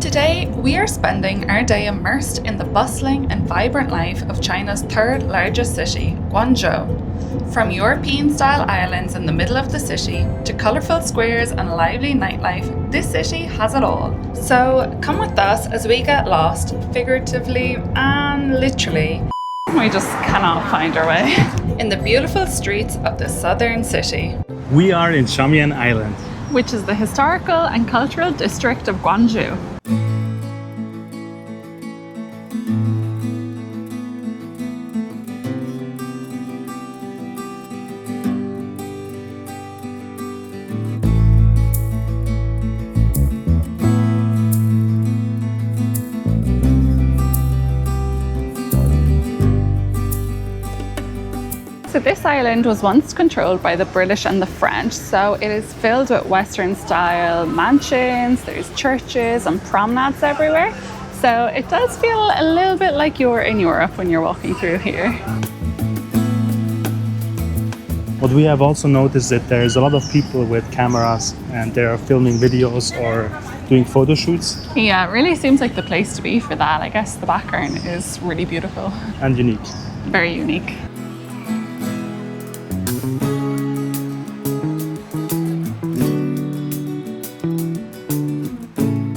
Today, we are spending our day immersed in the bustling and vibrant life of China's third largest city, Guangzhou. From European-style islands in the middle of the city to colourful squares and lively nightlife, this city has it all. So come with us as we get lost, figuratively and literally. We just cannot find our way in the beautiful streets of the southern city. We are in Shamian Island, which is the historical and cultural district of Guangzhou. So this island was once controlled by the British and the French, so it is filled with Western style mansions, there's churches and promenades everywhere. So it does feel a little bit like you're in Europe when you're walking through here. What we have also noticed that there's a lot of people with cameras and they're filming videos or doing photo shoots. Yeah, it really seems like the place to be for that. I guess the background is really beautiful. And unique. Very unique.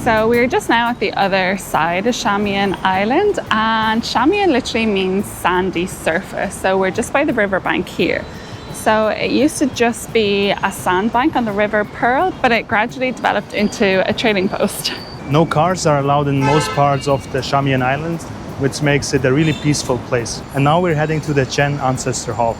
So we're just now at the other side of Shamian Island, and Shamian literally means sandy surface. So we're just by the riverbank here. So it used to just be a sandbank on the River Pearl, but it gradually developed into a trading post. No cars are allowed in most parts of the Shamian Island, which makes it a really peaceful place. And now we're heading to the Chen Ancestor Hall.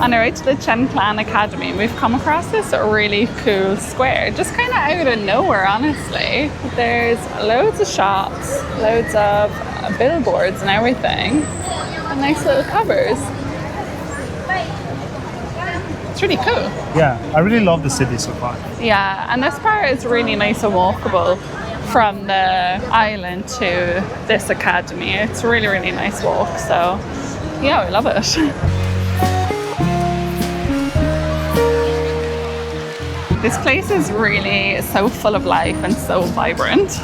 On our way to the Chen Clan Academy, we've come across this really cool square, just kind of out of nowhere, honestly. There's loads of shops, loads of billboards and everything, and nice little covers. It's really cool. Yeah, I really love the city so far. Yeah, and this part is really nice and walkable from the island to this academy. It's really, really nice walk, so yeah, we love it. This place is really so full of life and so vibrant.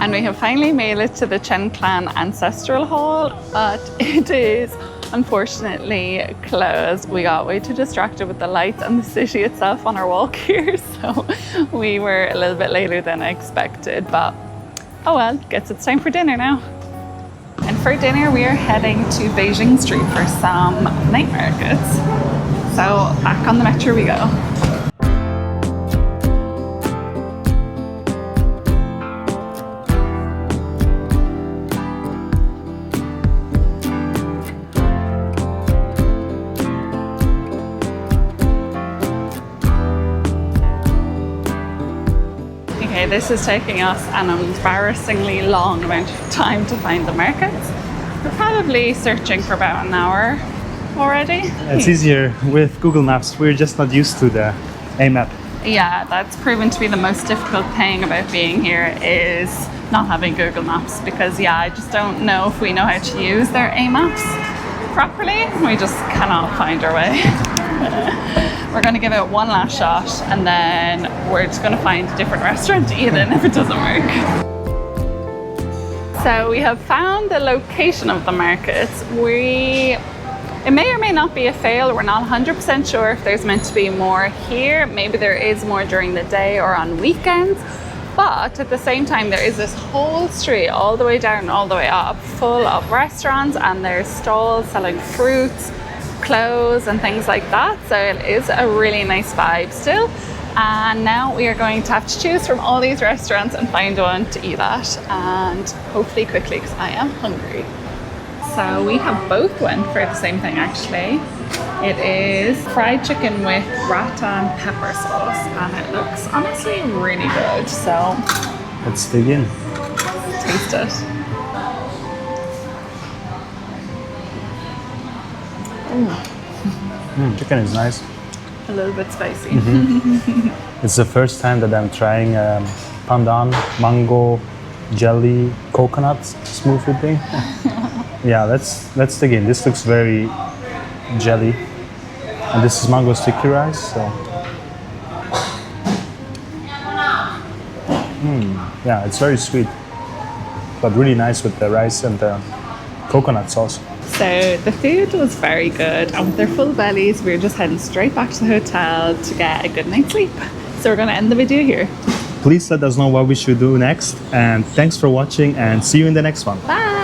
And we have finally made it to the Chen Clan Ancestral Hall, but it is unfortunately closed. We got way too distracted with the lights and the city itself on our walk here, so we were a little bit later than I expected, but oh well, guess it's time for dinner now. And for dinner, we are heading to Beijing Street for some night markets. So back on the metro we go. Okay, this is taking us an embarrassingly long amount of time to find the markets. We're probably searching for about an hour already. It's easier with Google Maps. We're just not used to the A map. Yeah, that's proven to be the most difficult thing about being here is not having Google Maps, because yeah, I just don't know if we know how to use their A maps properly. We just cannot find our way. We're going to give it one last shot and then we're just going to find a different restaurant to eat in if it doesn't work. So we have found the location of the markets. It may or may not be a fail. We're not 100% sure if there's meant to be more here. Maybe there is more during the day or on weekends. But at the same time, there is this whole street all the way down and all the way up full of restaurants, and there's stalls selling fruits, clothes and things like that. So it is a really nice vibe still. And now we are going to have to choose from all these restaurants and find one to eat at, and hopefully quickly, because I am hungry. So we have both went for the same thing actually. It is fried chicken with rattan pepper sauce, and it looks honestly really good. So let's dig in. Taste it. Chicken is nice. A little bit spicy. It's the first time that I'm trying pandan, mango, jelly, coconut smoothie thing. Yeah, let's dig in. This looks very jelly. And this is mango sticky rice, so. Yeah, it's very sweet, but really nice with the rice and the coconut sauce. So the food was very good, and with their full bellies, we were just heading straight back to the hotel to get a good night's sleep. So we're going to end the video here. Please let us know what we should do next, and thanks for watching, and see you in the next one. Bye!